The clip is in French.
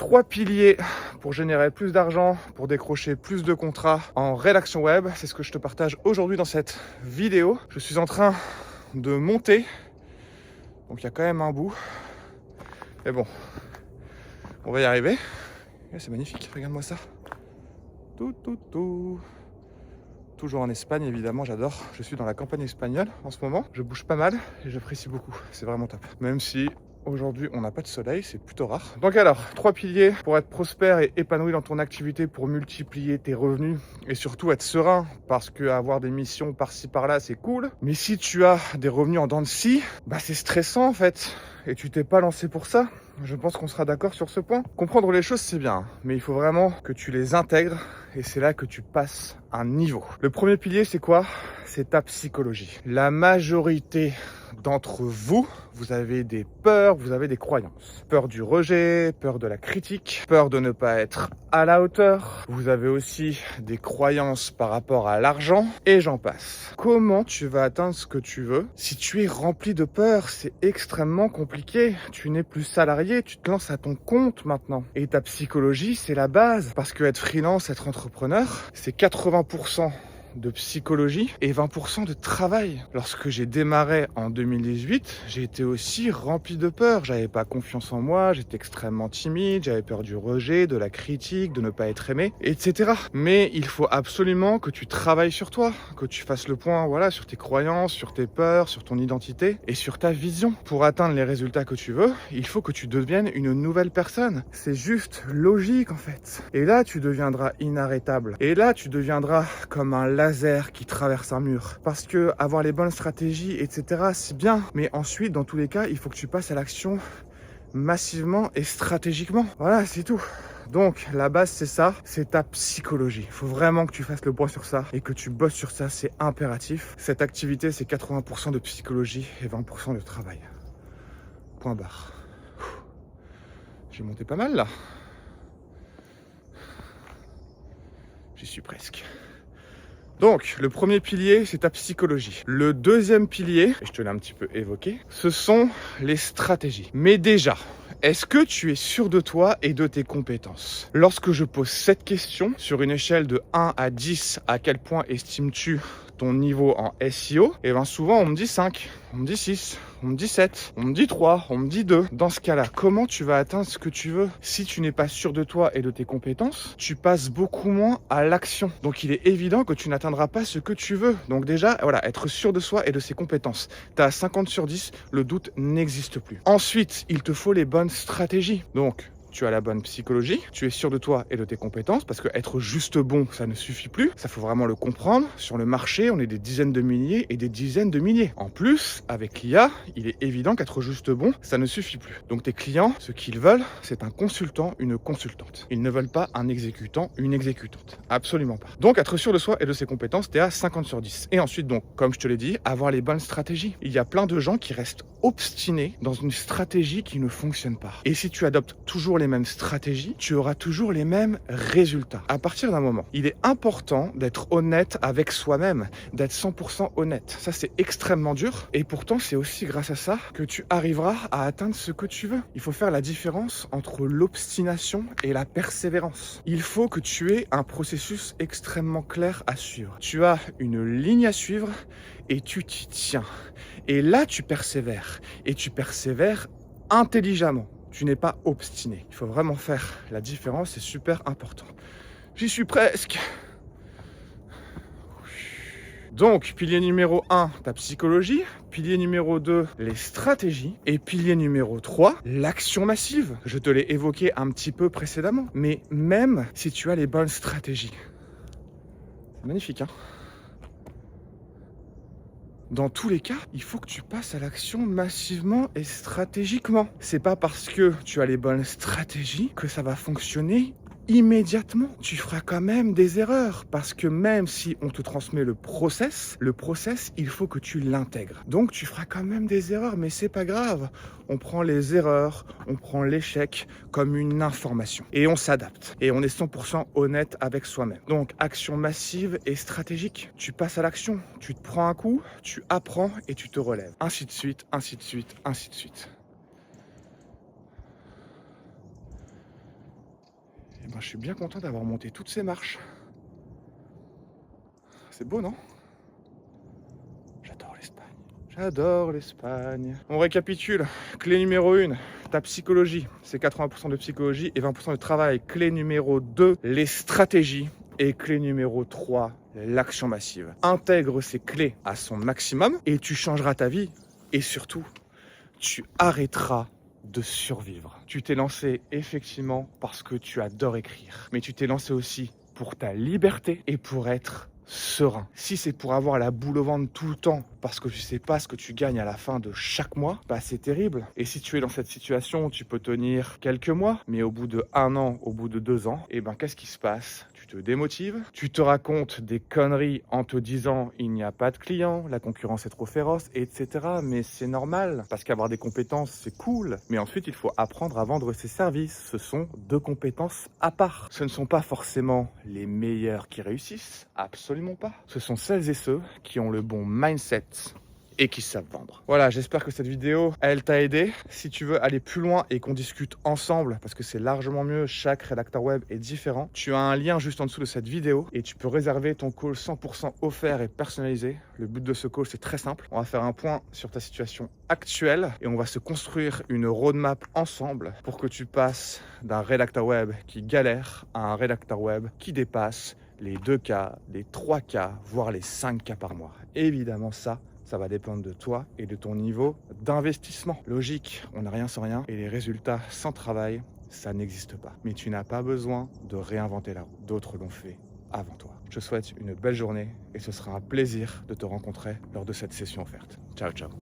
3 piliers pour générer plus d'argent, pour décrocher plus de contrats en rédaction web. C'est ce que je te partage aujourd'hui dans cette vidéo. Je suis en train de monter, donc il y a quand même un bout. Mais bon, on va y arriver. Et c'est magnifique, regarde-moi ça. Toujours en Espagne, évidemment, j'adore. Je suis dans la campagne espagnole en ce moment. Je bouge pas mal et j'apprécie beaucoup. C'est vraiment top. Même si aujourd'hui, on n'a pas de soleil, c'est plutôt rare. Donc alors, 3 piliers pour être prospère et épanoui dans ton activité, pour multiplier tes revenus et surtout être serein, parce que avoir des missions par-ci par-là, c'est cool. Mais si tu as des revenus en dents de scie, bah c'est stressant en fait. Et tu t'es pas lancé pour ça. Je pense qu'on sera d'accord sur ce point. Comprendre les choses, c'est bien, mais il faut vraiment que tu les intègres et c'est là que tu passes un niveau. Le premier pilier, c'est quoi? C'est ta psychologie. La majorité d'entre vous, vous avez des peurs, vous avez des croyances. Peur du rejet, peur de la critique, peur de ne pas être à la hauteur. Vous avez aussi des croyances par rapport à l'argent et j'en passe. Comment tu vas atteindre ce que tu veux si tu es rempli de peur? C'est extrêmement compliqué. Tu n'es plus salarié, tu te lances à ton compte maintenant. Et ta psychologie, c'est la base. Parce que être freelance, être entrepreneur, c'est 80% de psychologie et 20% de travail. Lorsque j'ai démarré en 2018, j'ai été aussi rempli de peur. J'avais pas confiance en moi, j'étais extrêmement timide, j'avais peur du rejet, de la critique, de ne pas être aimé, etc. Mais il faut absolument que tu travailles sur toi, que tu fasses le point, voilà, sur tes croyances, sur tes peurs, sur ton identité et sur ta vision. Pour atteindre les résultats que tu veux, il faut que tu deviennes une nouvelle personne. C'est juste logique en fait. Et là, tu deviendras inarrêtable. Et là, tu deviendras comme un laser qui traverse un mur. Parce que avoir les bonnes stratégies, etc., c'est bien. Mais ensuite, dans tous les cas, il faut que tu passes à l'action massivement et stratégiquement. Voilà, c'est tout. Donc, la base, c'est ça, c'est ta psychologie. Il faut vraiment que tu fasses le point sur ça et que tu bosses sur ça, c'est impératif. Cette activité, c'est 80% de psychologie et 20% de travail. Point barre. J'ai monté pas mal, là. J'y suis presque. Donc, le premier pilier, c'est ta psychologie. Le deuxième pilier, et je te l'ai un petit peu évoqué, ce sont les stratégies. Mais déjà, est-ce que tu es sûr de toi et de tes compétences? Lorsque je pose cette question, sur une échelle de 1 à 10, à quel point estimes-tu ton niveau en SEO? Et bien souvent, on me dit 5, on me dit 6, on me dit 7, on me dit 3, on me dit 2. Dans ce cas-là, comment tu vas atteindre ce que tu veux? Si tu n'es pas sûr de toi et de tes compétences, tu passes beaucoup moins à l'action. Donc il est évident que tu n'atteindras pas ce que tu veux. Donc déjà, voilà, être sûr de soi et de ses compétences. Tu as 50 sur 10, le doute n'existe plus. Ensuite, il te faut les bonnes stratégies. Donc, tu as la bonne psychologie, tu es sûr de toi et de tes compétences, parce que être juste bon, ça ne suffit plus. Ça, faut vraiment le comprendre. Sur le marché, on est des dizaines de milliers et des dizaines de milliers. En plus, avec l'IA, il est évident qu'être juste bon, ça ne suffit plus. Donc tes clients, ce qu'ils veulent, c'est un consultant, une consultante. Ils ne veulent pas un exécutant, une exécutante. Absolument pas. Donc être sûr de soi et de ses compétences, t'es à 50 sur 10. Et ensuite, donc, comme je te l'ai dit, avoir les bonnes stratégies. Il y a plein de gens qui restent obstinés dans une stratégie qui ne fonctionne pas. Et si tu adoptes toujours les mêmes stratégies, tu auras toujours les mêmes résultats. À partir d'un moment, il est important d'être honnête avec soi-même, d'être 100% honnête. Ça, c'est extrêmement dur. Et pourtant, c'est aussi grâce à ça que tu arriveras à atteindre ce que tu veux. Il faut faire la différence entre l'obstination et la persévérance. Il faut que tu aies un processus extrêmement clair à suivre. Tu as une ligne à suivre et tu t'y tiens. Et là, tu persévères. Et tu persévères intelligemment. Tu n'es pas obstiné. Il faut vraiment faire la différence, c'est super important. J'y suis presque. Donc, pilier numéro 1, ta psychologie. Pilier numéro 2, les stratégies. Et pilier numéro 3, l'action massive. Je te l'ai évoqué un petit peu précédemment. Mais même si tu as les bonnes stratégies. C'est magnifique, hein? Dans tous les cas, il faut que tu passes à l'action massivement et stratégiquement. C'est pas parce que tu as les bonnes stratégies que ça va fonctionner immédiatement. Tu feras quand même des erreurs parce que même si on te transmet le process, il faut que tu l'intègres. Donc tu feras quand même des erreurs, mais c'est pas grave. On prend les erreurs, on prend l'échec comme une information et on s'adapte. Et on est 100% honnête avec soi-même. Donc action massive et stratégique. Tu passes à l'action, tu te prends un coup, tu apprends et tu te relèves. Ainsi de suite, ainsi de suite, ainsi de suite. Ben, je suis bien content d'avoir monté toutes ces marches. C'est beau, non? J'adore l'Espagne. J'adore l'Espagne. On récapitule. Clé numéro 1, ta psychologie. C'est 80% de psychologie et 20% de travail. Clé numéro 2, les stratégies. Et clé numéro 3, l'action massive. Intègre ces clés à son maximum et tu changeras ta vie. Et surtout, tu arrêteras de survivre. Tu t'es lancé effectivement parce que tu adores écrire. Mais tu t'es lancé aussi pour ta liberté et pour être serein. Si c'est pour avoir la boule au ventre tout le temps parce que tu sais pas ce que tu gagnes à la fin de chaque mois, bah c'est terrible. Et si tu es dans cette situation, tu peux tenir quelques mois, mais au bout de 1 an, au bout de 2 ans, et ben qu'est-ce qui se passe? Tu te démotives, tu te racontes des conneries en te disant il n'y a pas de clients, la concurrence est trop féroce, etc. Mais c'est normal, parce qu'avoir des compétences, c'est cool. Mais ensuite, il faut apprendre à vendre ses services. Ce sont 2 compétences à part. Ce ne sont pas forcément les meilleurs qui réussissent, absolument pas. Ce sont celles et ceux qui ont le bon mindset et qui savent vendre. Voilà, j'espère que cette vidéo, elle t'a aidé. Si tu veux aller plus loin et qu'on discute ensemble, parce que c'est largement mieux, chaque rédacteur web est différent, tu as un lien juste en dessous de cette vidéo et tu peux réserver ton call 100% offert et personnalisé. Le but de ce call, c'est très simple. On va faire un point sur ta situation actuelle et on va se construire une roadmap ensemble pour que tu passes d'un rédacteur web qui galère à un rédacteur web qui dépasse les 2K, les 3K, voire les 5K par mois. Évidemment, ça va dépendre de toi et de ton niveau d'investissement. Logique, on n'a rien sans rien et les résultats sans travail, ça n'existe pas. Mais tu n'as pas besoin de réinventer la roue. D'autres l'ont fait avant toi. Je te souhaite une belle journée et ce sera un plaisir de te rencontrer lors de cette session offerte. Ciao, ciao.